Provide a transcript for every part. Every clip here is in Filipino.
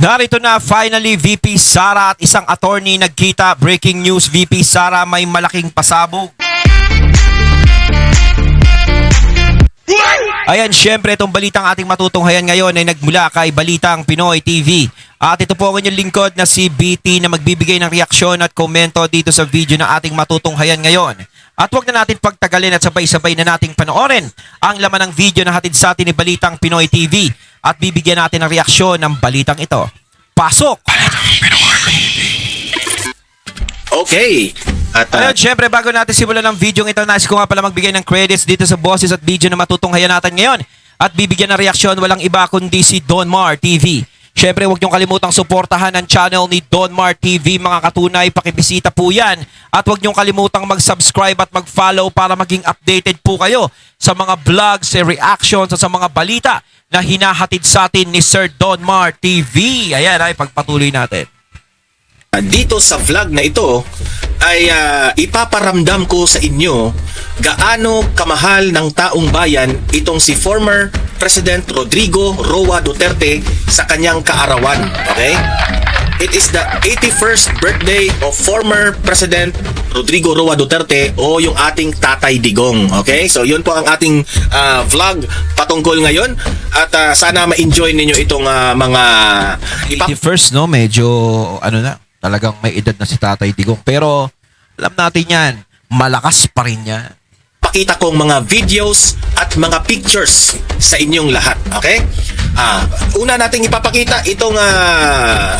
Narito na finally VP Sara at isang attorney nagkita. Breaking news, VP Sara may malaking pasabog. Ayan, syempre itong balitang ating matutunghayan ngayon ay nagmula kay Balitang Pinoy TV. At ito po ang inyong lingkod na si BT na magbibigay ng reaksyon at komento dito sa video na ating matutunghayan ngayon. At huwag na natin pagtagalin at sabay-sabay na nating panoorin ang laman ng video na hatid sa atin ni Balitang Pinoy TV. At bibigyan natin ng reaksyon ng balitang ito. Pasok! Okay. At Ayun, syempre bago natin simulan ng video ito, nais ko nga pala magbigay ng credits dito sa boses at video na matutunghayan natin ngayon. At bibigyan ng reaksyon walang iba kundi si Don Mar TV. Syempre huwag niyong kalimutang suportahan ang channel ni Don Mar TV mga katunay, pakibisita po yan. At huwag niyong kalimutang mag-subscribe at mag-follow para maging updated po kayo sa mga vlogs, reactions at sa mga balita na hinahatid sa atin ni Sir Don Mar TV. Ayan ay pagpatuloy natin. dito sa vlog na ito ay ipaparamdam ko sa inyo gaano kamahal ng taong bayan itong si former President Rodrigo Roa Duterte sa kanyang kaarawan. Okay? It is the 81st birthday of former President Rodrigo Roa Duterte o yung ating Tatay Digong. Okay? So yun po ang ating vlog patungkol ngayon at sana ma-enjoy ninyo itong mga 81st, no? Medyo ano na, talagang may edad na si Tatay Digong. Pero alam natin yan, malakas pa rin yan. Pakita kong mga videos at mga pictures sa inyong lahat. Okay? Una nating ipapakita itong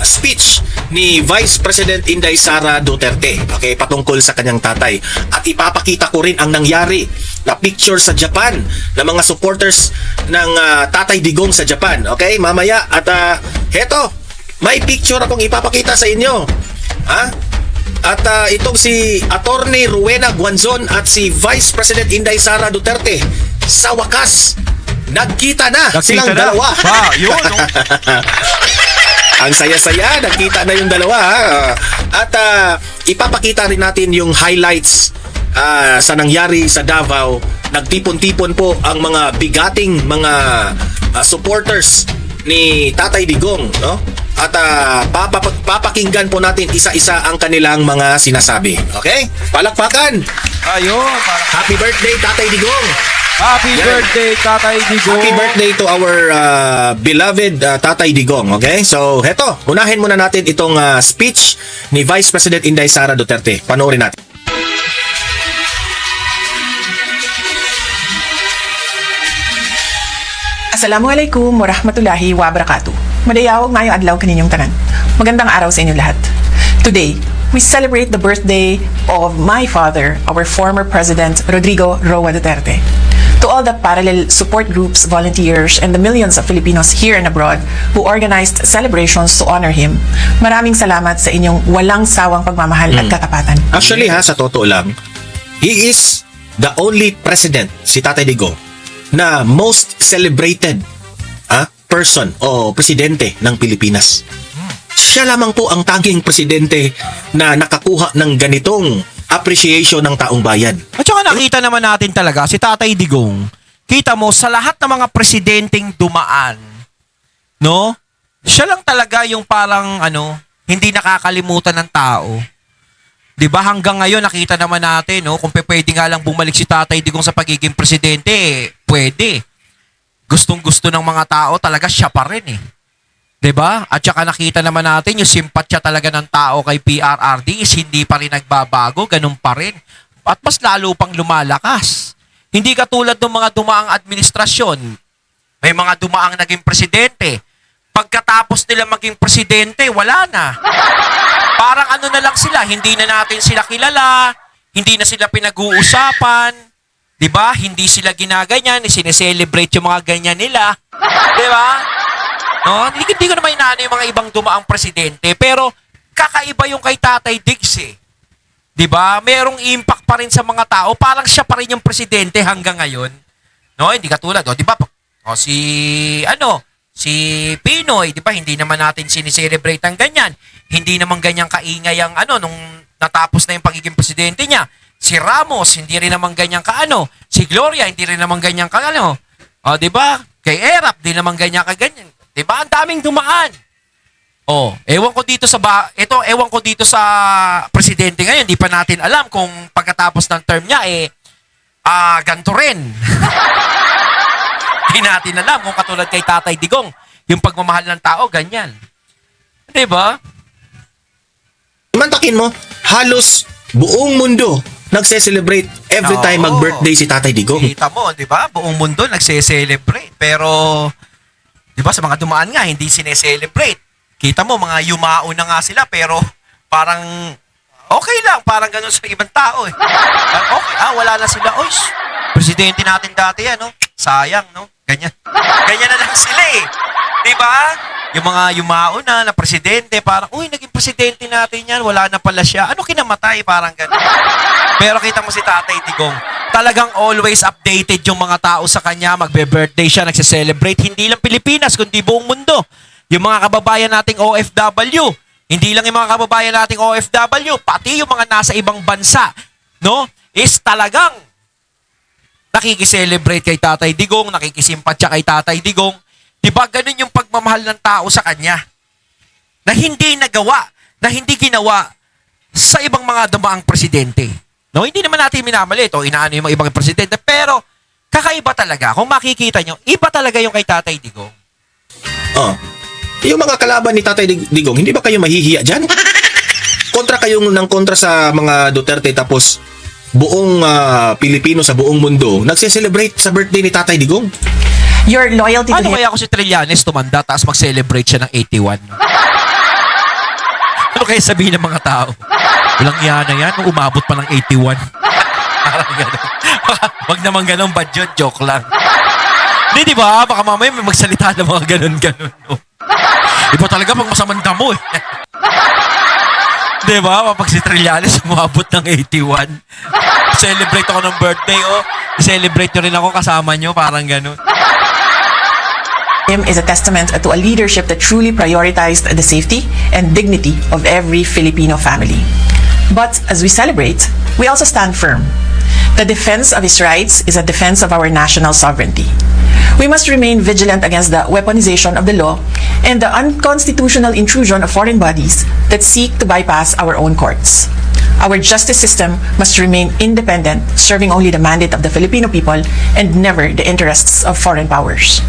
speech ni Vice President Inday Sara Duterte. Okay? Patungkol sa kanyang tatay. At ipapakita ko rin ang nangyari na picture sa Japan ng mga supporters ng Tatay Digong sa Japan. Okay? Mamaya. At heto, may picture akong ipapakita sa inyo. At itong si Attorney Rowena Guanzon at si Vice President Inday Sara Duterte sa wakas nagkita na silang dalawa. Yun, no? Ang saya-saya, nagkita na yung dalawa. At ipapakita rin natin yung highlights sa nangyari sa Davao. Nagtipon-tipon po ang mga bigating mga supporters ni Tatay Digong, no? At papakinggan po natin isa-isa ang kanilang mga sinasabi. Okay? Palakpakan! Ayun. Happy birthday, Tatay Digong! Happy birthday, Tatay Digong! Happy birthday to our beloved Tatay Digong. Okay? So, heto. Unahin muna natin itong speech ni Vice President Inday Sara Duterte. Panoorin natin. Assalamualaikum warahmatullahi wabarakatuh. Madayawag ngayong adlaw kaninyong tanan. Magandang araw sa inyo lahat. Today, we celebrate the birthday of my father, our former President Rodrigo Roa Duterte. To all the parallel support groups, volunteers, and the millions of Filipinos here and abroad who organized celebrations to honor him, maraming salamat sa inyong walang sawang pagmamahal at katapatan. Actually sa totoo lang, he is the only president, si Tatay Digong, na most celebrated person o presidente ng Pilipinas. Siya lamang po ang tanging presidente na nakakuha ng ganitong appreciation ng taong bayan. At saka nakita naman natin talaga si Tatay Digong. Kita mo sa lahat ng mga presidenteng dumaan, no? Siya lang talaga yung parang hindi nakakalimutan ng tao. 'Di ba hanggang ngayon nakita naman natin, no, kung pwede nga lang bumalik si Tatay Digong sa pagiging presidente, pwede. Gustong-gusto ng mga tao talaga siya pa rin eh. 'Di ba? At saka nakita naman natin yung simpatya talaga ng tao kay PRRD is hindi pa rin nagbabago, ganun pa rin. At mas lalo pang lumalakas. Hindi katulad ng mga dumaang administrasyon. May mga dumaang naging presidente. Pagkatapos nila maging presidente, wala na. Parang na lang sila, hindi na natin sila kilala, hindi na sila pinag-uusapan. 'Di ba? Hindi sila ginaganyan, sineselebrate yung mga ganyan nila. 'Di ba? No, hindi ko naman inaano yung mga ibang dumaang presidente, pero kakaiba yung kay Tatay Diggs eh. 'Di ba? Merong impact pa rin sa mga tao, parang siya pa rin yung presidente hanggang ngayon. No, hindi katulad, 'di ba? Si Pinoy, 'di ba? Hindi naman natin sineselebrate ang ganyan. Hindi naman ganyang kaingay ang nung natapos na yung pagiging presidente niya. Si Ramos, hindi rin naman ganyan Si Gloria, hindi rin naman ganyan di ba? Kay Erap, hindi naman ganyan ka ganyan. Di ba? Ang daming dumaan. ewan ko dito ewan ko dito sa presidente ngayon, di pa natin alam kung pagkatapos ng term niya ganito rin. Di natin alam kung katulad kay Tatay Digong, yung pagmamahal ng tao ganyan. 'Di ba? Mantakin mo, halos buong mundo nagse-celebrate every time Oo. mag-birthday si Tatay Digong. Kita mo, 'di ba? Buong mundo nagse-celebrate, pero 'di ba sa mga dumaan nga hindi sine-celebrate. Kita mo mga yumao na nga sila pero parang okay lang, parang ganun sa ibang tao eh. Parang okay, wala na sila. Oy, presidente natin dati yan, no? Sayang, no? Ganyan. Ganyan na lang sila eh. 'Di ba? Yung mga yumao na presidente, parang, uy, naging presidente natin yan, wala na pala siya. Ano kinamatay? Parang ganun. Pero kita mo si Tatay Digong, talagang always updated yung mga tao sa kanya. Magbe-birthday siya, nagse-celebrate. Hindi lang Pilipinas, kundi buong mundo. Yung mga kababayan nating OFW, hindi lang yung mga kababayan nating OFW, pati yung mga nasa ibang bansa, no? Is talagang nakikiselebrate kay Tatay Digong, nakikisimpatya kay Tatay Digong. Diba ganun yung pagmamahal ng tao sa kanya? Na hindi nagawa, na hindi ginawa sa ibang mga dumaang presidente. No, hindi naman natin minamalit o inaano yung mga ibang presidente, pero kakaiba talaga. Kung makikita nyo, iba talaga yung kay Tatay Digong. Yung mga kalaban ni Tatay Digong, hindi ba kayo mahihiya dyan? Kontra kayong ng kontra sa mga Duterte tapos buong Pilipino sa buong mundo nagse-celebrate sa birthday ni Tatay Digong. Your loyalty to Ano him. kaya kung si Trillanes tumanda tapos mag-celebrate siya ng 81? Ano kaya sabihin ng mga tao? Walang yan na yan, kung umabot pa ng 81. Parang gano'n. Wag naman gano'n, bad yun, joke lang. Hindi, di ba? Baka mamaya may magsalita ng mga gano'n-gano'n. No? Iba talaga pag masamang damo eh. Di ba? Pag si Trillanes umabot ng 81. Celebrate ako ng birthday, celebrate nyo rin ako kasama nyo, parang gano'n. Him is a testament to a leadership that truly prioritized the safety and dignity of every Filipino family. But as we celebrate, we also stand firm. The defense of his rights is a defense of our national sovereignty. We must remain vigilant against the weaponization of the law and the unconstitutional intrusion of foreign bodies that seek to bypass our own courts. Our justice system must remain independent, serving only the mandate of the Filipino people and never the interests of foreign powers.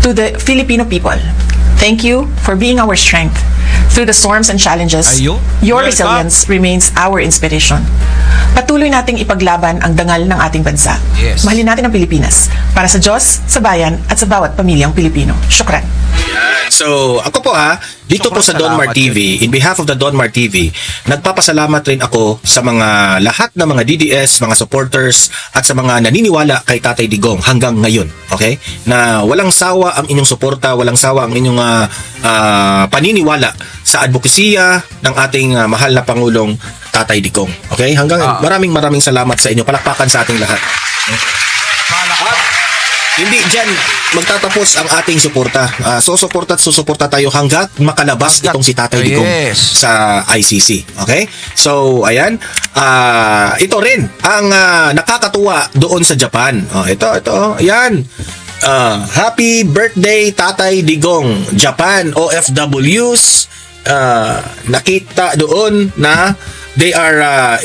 To the Filipino people, thank you for being our strength. Through the storms and challenges, Ayun. your Welcome. resilience remains our inspiration. Patuloy nating ipaglaban ang dangal ng ating bansa. Yes. Mahalin natin ang Pilipinas para sa Diyos, sa bayan, at sa bawat pamilyang Pilipino. Syukran. So, ako po dito po sa Sobrang Donmar salamat TV, in behalf of the Donmar TV, nagpapasalamat rin ako sa mga lahat ng mga DDS, mga supporters, at sa mga naniniwala kay Tatay Digong hanggang ngayon. Okay? Na walang sawa ang inyong suporta, walang sawa ang inyong paniniwala sa advokasya ng ating mahal na Pangulong Tatay Digong. Okay? Hanggang maraming salamat sa inyo. Palakpakan sa ating lahat. Hindi dyan magtatapos ang ating suporta. Susuporta at susuporta tayo hanggat makalabas itong si Tatay Digong sa ICC. Okay? So, ayan. Ito rin ang nakakatuwa doon sa Japan. Ito. Ayan. Happy birthday Tatay Digong. Japan OFWs. Nakita doon na they are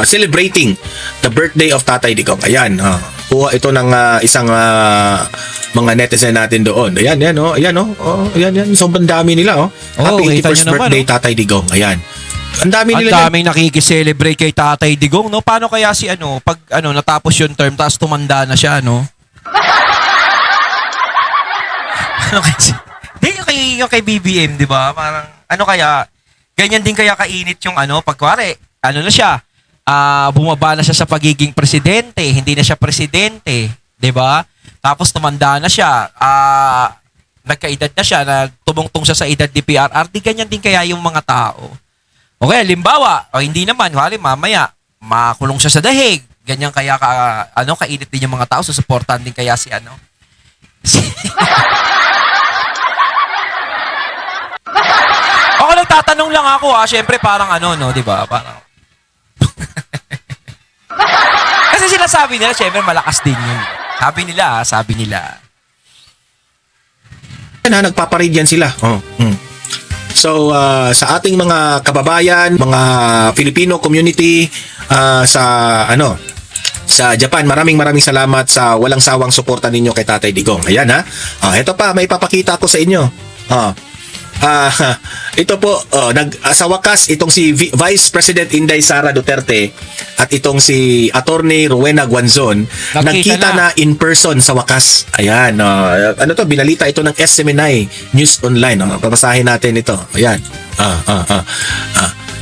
celebrating the birthday of Tatay Digong. Ayan. Kuha ito ng isang mga netizen natin doon. Ayan. Sobrang dami nila. Happy 81st birthday, Tatay Digong. Ayan. Ang dami Ang nila. daming nakikiselebrate kay Tatay Digong, no? Paano kaya si pag natapos yung term, tapos tumanda na siya, no? Ano kasi? Yung kay BBM, di ba? Parang, kaya, ganyan din kaya kainit yung pagkwari, na siya, bumaba na siya sa pagiging presidente, hindi na siya presidente, 'di ba? Tapos tumanda na siya, nagkaedad na siya, nagtumungtong siya sa edad ni PRRD, ganyan din kaya yung mga tao. Okay, limbawa, hindi naman, mamaya makulong siya sa dahig. Ganyan kaya kainit din yung mga tao, susuportahan din kaya si Ako nagtatanong lang ako syempre parang no, 'di ba? Parang kasi sinasabi nila, syempre malakas din yun. Sabi nila. Nagpaparid yan sila. So sa ating mga kababayan, mga Filipino community sa sa Japan, maraming salamat sa walang sawang suporta ninyo kay Tatay Digong. Ayan ha. Ito pa, may papakita ko sa inyo. Ito po, sa wakas, itong si Vice President Inday Sara Duterte at itong si Attorney Rowena Guanzon nagkita na in person sa wakas. Ayan, ano to, binalita ito ng SMNI News Online. Papasahin natin ito. Ayan.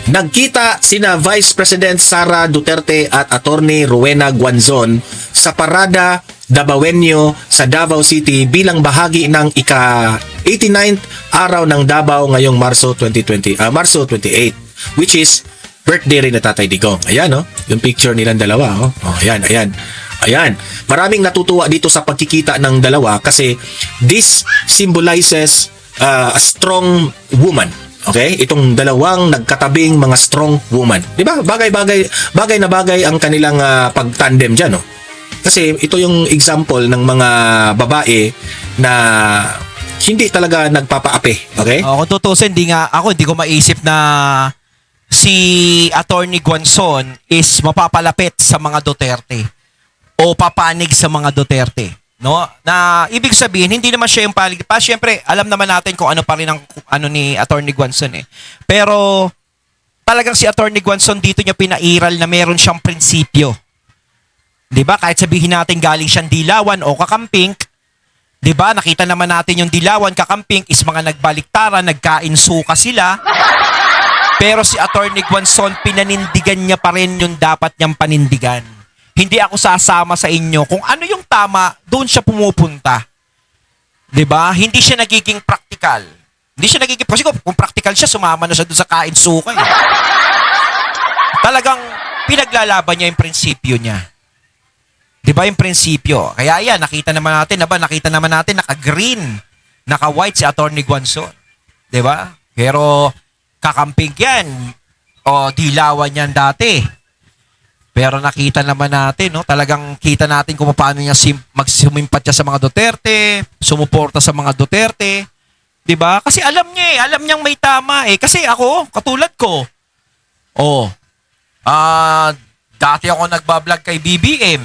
Nagkita sina Vice President Sara Duterte at Attorney Rowena Guanzon sa Parada Davaoenyo sa Davao City bilang bahagi ng ika-89th araw ng Davao ngayong Marso 28, which is birthday rin na Tatay Digong. Ayan, yung picture nilang dalawa. Ayan. Maraming natutuwa dito sa pagkikita ng dalawa kasi this symbolizes a strong woman. Okay? Itong dalawang nagkatabing mga strong woman. 'Di ba? Bagay na bagay ang kanilang pagtandem diyan, Kasi ito yung example ng mga babae na hindi talaga nagpapaapi. Okay? Kung tutusin, hindi ko maisip na si Attorney Guanzon is mapapalapit sa mga Duterte o papanig sa mga Duterte. No? Na ibig sabihin, hindi naman siya yung palig. Siyempre, alam naman natin kung ano pa rin ang ni Attorney Guanzon . Pero talagang si Attorney Guanzon dito niya pinairal na meron siyang prinsipyo. 'Di ba? Kahit sabihin natin galing siyang Dilawan o Kakamping, 'di ba? Nakita naman natin yung Dilawan, Kakamping is mga nagbaliktaran, nagkainsuka sila. Pero si Attorney Guanzon, pinanindigan niya pa rin yung dapat niyang panindigan. Hindi ako sasama sa inyo. Kung ano yung tama, doon siya pumupunta. 'Di ba? Hindi siya nagiging practical. Hindi siya nagiging, kasi kung practical siya, sumama na siya doon sa kainsuka . Talagang pinaglalaban niya yung prinsipyo niya. 'Di ba yung prinsipyo? Kaya yan, nakita naman natin naka-green, naka-white si Attorney Guanzon. 'Di ba? Pero Kakamping yan o Dilawan yan dati. Pero nakita naman natin, talagang kita natin kung paano niya magsumimpat siya sa mga Duterte, sumuporta sa mga Duterte. 'Di ba? Kasi alam niyang may tama . Kasi ako, katulad ko. Dati ako nagbablog kay BBM.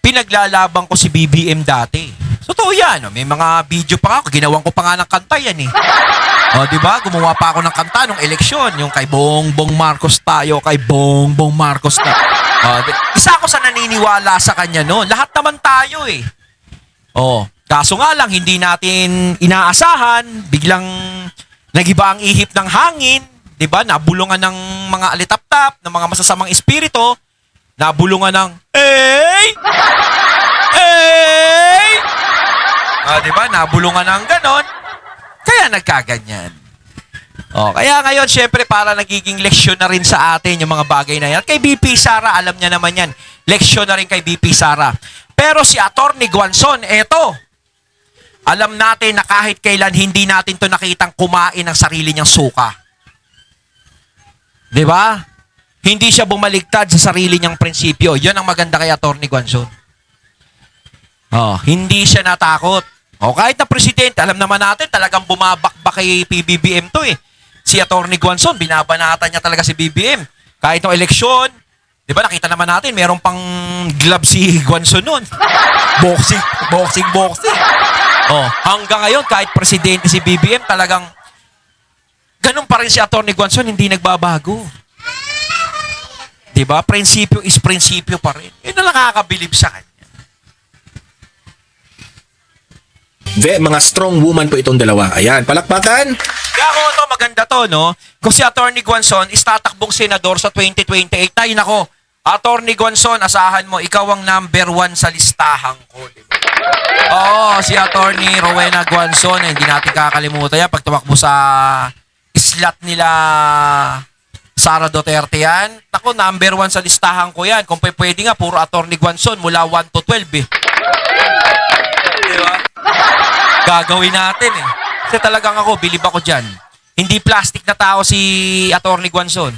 Pinaglalaban ko si BBM dati. Totoo yan. May mga video pa ako. Ginawan ko pa nga ng kanta yan . Diba? Gumawa pa ako ng kanta nung eleksyon. Yung kay Bongbong Marcos tayo. Kay Bongbong Marcos na. Isa ako sa naniniwala sa kanya noon. Lahat naman tayo . Kaso nga lang, hindi natin inaasahan. Biglang nagiba ang ihip ng hangin. Diba? Nabulungan ng mga alitap-tap, ng mga masasamang espiritu. Nabulungan ng, diba? Nabulungan ng ganon. Kaya nagkaganyan. Kaya ngayon, syempre, para nagiging leksyon na rin sa atin yung mga bagay na yan. Kay BP Sara, alam niya naman yan. Leksyon na rin kay BP Sara. Pero si Attorney Guanzon, eto. Alam natin na kahit kailan hindi natin to nakitang kumain ng sarili niyang suka. Diba? Hindi siya bumaligtad sa sarili niyang prinsipyo. Yan ang maganda kay Attorney Guanzon. Hindi siya natakot. Kahit na presidente, alam naman natin talagang bumabakbak kay PBBM to . Si Attorney Guanzon, binabanatan niya talaga si BBM. Kahit ng eleksyon, di ba nakita naman natin, meron pang glove si Guanzon nun. Boxing. Hanggang ngayon, kahit presidente si BBM, talagang ganun pa rin si Attorney Guanzon, hindi nagbabago. Diba? Prinsipyo is prinsipyo pa rin. Yun na nakakabilib sa kanya. Mga strong woman po itong dalawa. Ayan, palakpakan. Kaya kung maganda to, kung si Attorney Guanzon is tatakbong senador sa 2028, ay nako, Attorney Guanzon, asahan mo, ikaw ang number 1 sa listahan ko. Diba? Si Attorney Rowena Guanzon, hindi natin kakalimutan yan. Pag tumakbo sa slot nila Sara Duterte yan, nako, number 1 sa listahan ko yan. Kung pwede nga, puro Attorney Guanzon, mula 1 to 12 . Diba? Gagawin natin . Kasi talagang ako, bilib ako dyan. Hindi plastic na tao si Attorney Guanzon.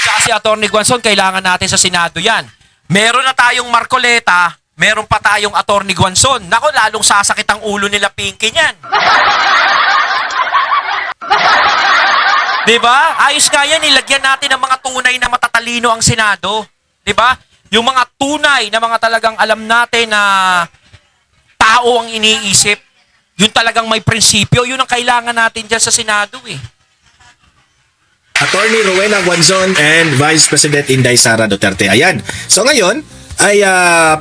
Kasi Attorney Guanzon, kailangan natin sa Senado yan. Meron na tayong Marcoleta, meron pa tayong Attorney Guanzon. Nako, lalong sasakit ang ulo nila Pinky niyan. Diba? Ayos nga yan, ilagyan natin ng mga tunay na matatalino ang Senado. Diba? Yung mga tunay na mga talagang alam natin na tao ang iniisip. Yung talagang may prinsipyo, yun ang kailangan natin dyan sa Senado eh. Attorney Rowena Guanzon and Vice President Inday Sara Duterte. Ayan. So ngayon ay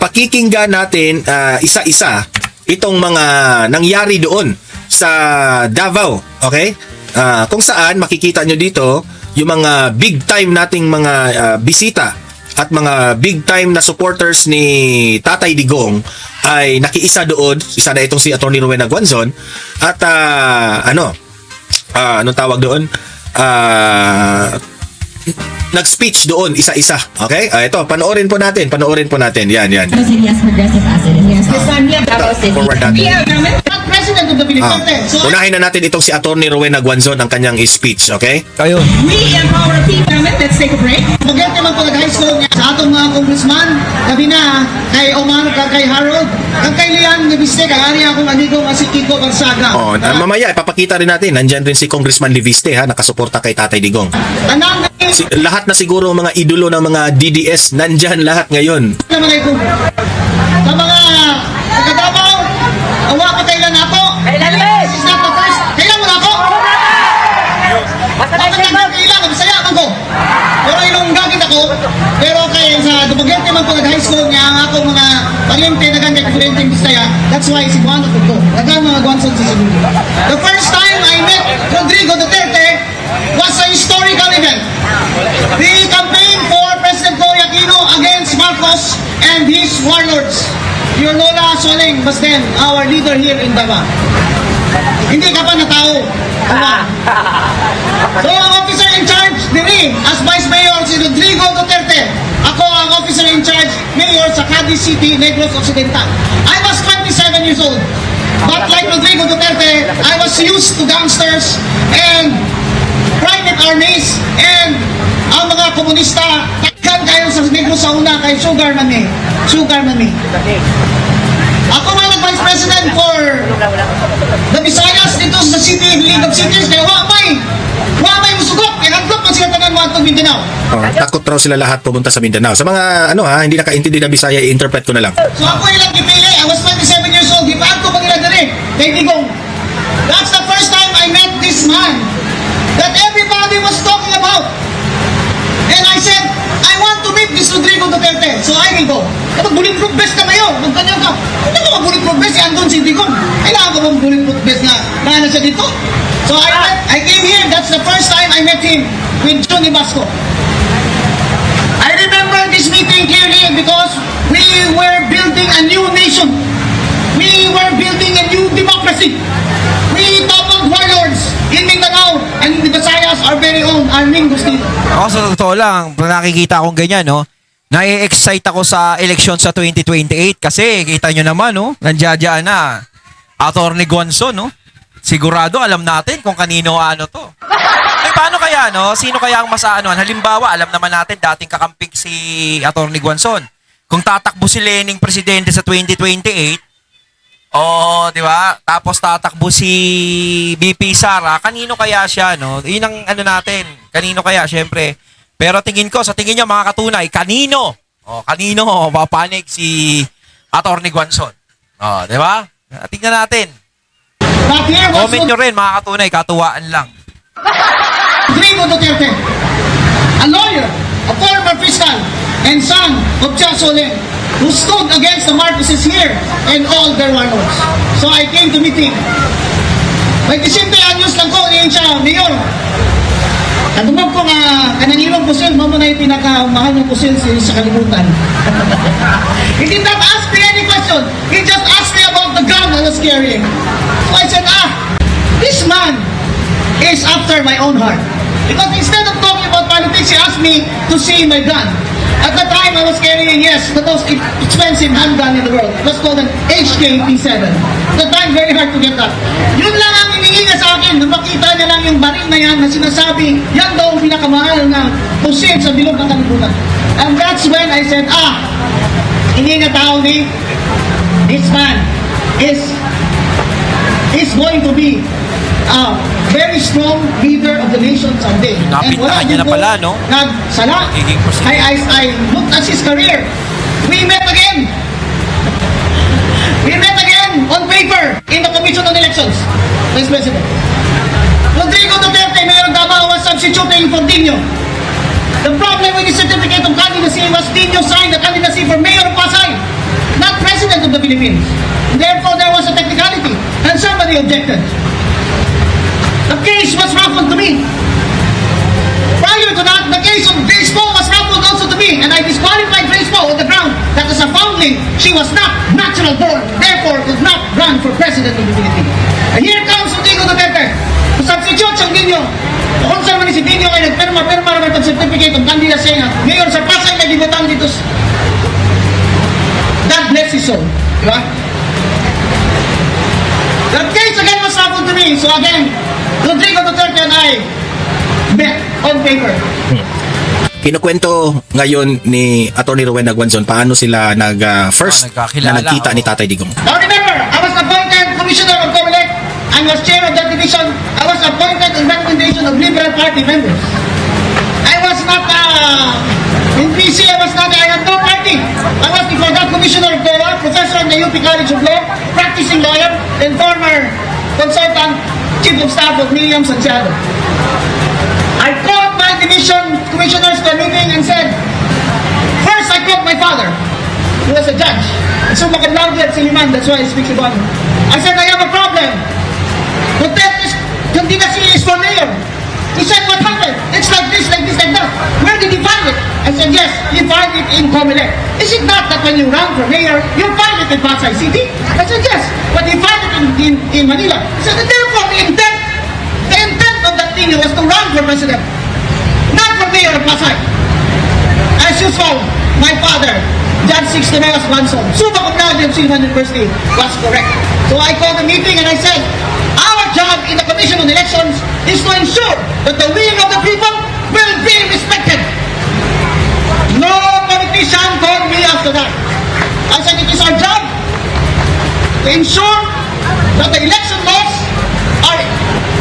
pakikinggan natin isa-isa itong mga nangyari doon sa Davao. Okay? Kung saan makikita nyo dito yung mga big time nating mga bisita at mga big time na supporters ni Tatay Digong ay nakiisa doon. Isa na itong si Attorney Rowena Guanzon at anong tawag doon? Nag-speech doon isa-isa. Okay? Ito, panoorin po natin. Yan. Yes, progressive acid. Yes, Forward natin. President of the Philippines. So Unahin na natin itong si Attorney Rowena Guanzon ang kanyang speech. Okay? Kayo. we empower people. Let's take a break. Maganda naman po high school niya sa atong mga congressman. Gabi na kay Omar, kay Harold, kay Lian, nabiste, kagani akong amigo si Kiko Gonzaga. Mamaya ipapakita rin natin. Nandyan rin si Congressman Liviste ha, nakasuporta kay Tatay Digong. Anang Lahat na siguro mga idolo ng mga DDS nandyan lahat ngayon. naman ay kung sa mga taga-Davao, awa ko kailan ako. This is not the first. Kailan mo na ako? Kailan, Bisaya man ko. Pero ilong gamit ako. Pero kay sa Dumaguete man po high school niya, ang ako mga pariente na ganyan diferenteng Bisaya. That's why si Juan ako ko. Nagan mga Guanzon sa Cebu. The first time I met Rodrigo Duterte was a historical event. The campaign for President Cory Aquino against Marcos and his warlords. Your Lola Soling was then our leader here in Davao. Hindi ka pa na tao. So ang officer in charge diri as Vice Mayor si Rodrigo Duterte. Ako ang officer in charge Mayor sa Cadiz City, Negros Occidental. I was 27 years old. But like Rodrigo Duterte, I was used to gangsters and private armies and ang mga komunista takkan kayo sa Negros sa una kay Sugar Mami. Ako man ang Vice President for the Visayas dito sa City, League of Cities, kaya wa may musugok, kaya nagdok man sila tanan mga itong Mindanao. Takot raw sila lahat pumunta sa Mindanao. Sa mga hindi nakaintindi na Bisaya, i-interpret ko na lang. So ako ilang ipili, I was 27 years old, di pa ako pa nila dali, kay Digong. That's the first time I met this man that everybody was talking about. And I said, I want to meet this Rodrigo Duterte. So I will go. Kapag bulletproof vest na kayo, magkanyaw ka. Hindi ko bulletproof vest, andun si Digong. Kailangan ko bang bulletproof vest na nana siya dito? So I came here, that's the first time I met him with Johnny Basco. I remember this meeting clearly because we were building a new nation. We were building a new democracy. We toppled warlords in Mindanao and the Visayas, our very own Armin Gustino. Ako sa totoo lang, nakikita akong ganyan, no? Nai-excite ako sa eleksyon sa 2028 kasi kita nyo naman, no? Nandiyan na Attorney Guanzon, no? Sigurado alam natin kung kanino ano to. Paano kaya, no? Sino kaya ang masaanuan? Halimbawa, alam naman natin dating kakamping si Attorney Guanzon. Kung tatakbo si Lening presidente sa 2028, di ba? Tapos tatakbo si BP Sara, kanino kaya siya, no? Yun ang ano natin. Kanino kaya, syempre. Pero tingin ko, sa tingin niyo mga katunay, kanino? Kanino papanig si Attorney Guanzon? Di ba? Tingnan natin. But here was Comment nyo rin, mga katunay, katuwaan lang. Rodrigo Duterte, a lawyer, a former fiscal, and son of Chia Solen, who stood against the Marcoses here and all their warlords. So I came to meet him. May 20 anyos lang ko, niyan siya, Mayor. Katubog ko nga, kanangilong pusil, mo na yung pinakamahal ng pusil sa kalimutan. He did not ask me any question. He just asked me about the gun I was carrying. So I said, this man is after my own heart. Because instead of talking about politics, he asked me to see my gun. At the time, I was carrying, the most expensive handgun in the world. It was called an HK-P7. At the time, very hard to get that. Yun lang ang hiningi niya sa akin. Nung makita niya lang yung baril na yan na sinasabi, yan daw ang pinakamahal na pusil sa bilog ng kalibutan. And that's when I said, Hindi na tao ni this man is going to be a very strong leader of the nation someday. Napintahan niya na pala, no? Nagsala. Magiging president. I looked at his career. We met again. We met again on paper in the Commission on Elections, Vice President. Rodrigo Duterte, Mayor of Davao, was substituting for Dino. The problem with the certificate of candidacy was Dino signed the candidacy for Mayor of Pasay, not President of the Philippines. Therefore, there was a technicality, and somebody objected. The case was ruffled to me. Prior to that, the case of Grace Poe was ruffled also to me, and I disqualified Grace Poe on the ground that as a foundling, she was not natural born, therefore could not run for President of the Philippines. And here comes Rodrigo Duterte, to substitute sa Dino. Kung saan man si Dino ay nagpirma-pirma naman itong certificate of candidacy nga, Mayor sa Pasay na gibutan dito. God bless his soul. Diba? The case again was ruffled to me, so again, Rodrigo Duterte and I met on paper. Kinukwento ngayon ni Atty. Rowena Guanzon paano sila first nagkakilala, na nagkita ni oo. Tatay Digong. Now remember, I was appointed Commissioner of COMELEC and was chair of that division. I was appointed in recommendation of Liberal Party members. I was not, in PC, I had no party. I was before that Commissioner of COA, professor in the UP College of Law, practicing lawyer, and former consultant, Chief of Staff of Miriam Santiago. I called my division commissioners to a meeting and said, first I called my father, who was a judge. And so loudly at Siliman, that's why I speak about him. I said, I have a problem. Duterte's candidacy is for mayor. He said, what happened? It's like this, like this, like that. Where did he find it? I said, yes, he found it in Comelec. Is it not that when you run for mayor, you find it in Pasay City? I said, yes, but he found it in Manila. He said, therefore, the intent of that thing was to run for president, not for mayor of Pasay. As usual, my father, Judge Sixtimeas Manson, summa cum laude of Silvan University, was correct. So I called a meeting and I said, our job in the Commission on Elections is to ensure that the will of the people will be respected. No politician called me after that. I said it is our job to ensure that the election laws are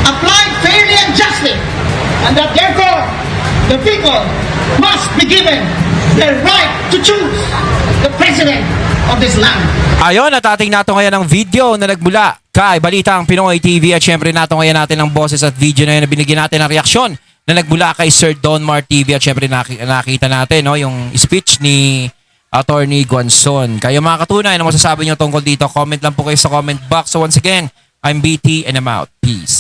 applied fairly and justly, and that therefore the people must be given their right to choose the president of this land. Ayon, at ating nato ngayon ang video na nagmula kay Balitang Pinoy TV at syempre nato ngayon natin ang boses at video na yun na binigyan natin ng reaksyon na nagmula kay Sir Donmar TV at syempre nakita natin no, yung speech ni Atty. Guanzon. Kayo mga katunay, ano masasabi nyo tungkol dito? Comment lang po kayo sa comment box. So once again, I'm BT and I'm out. Peace.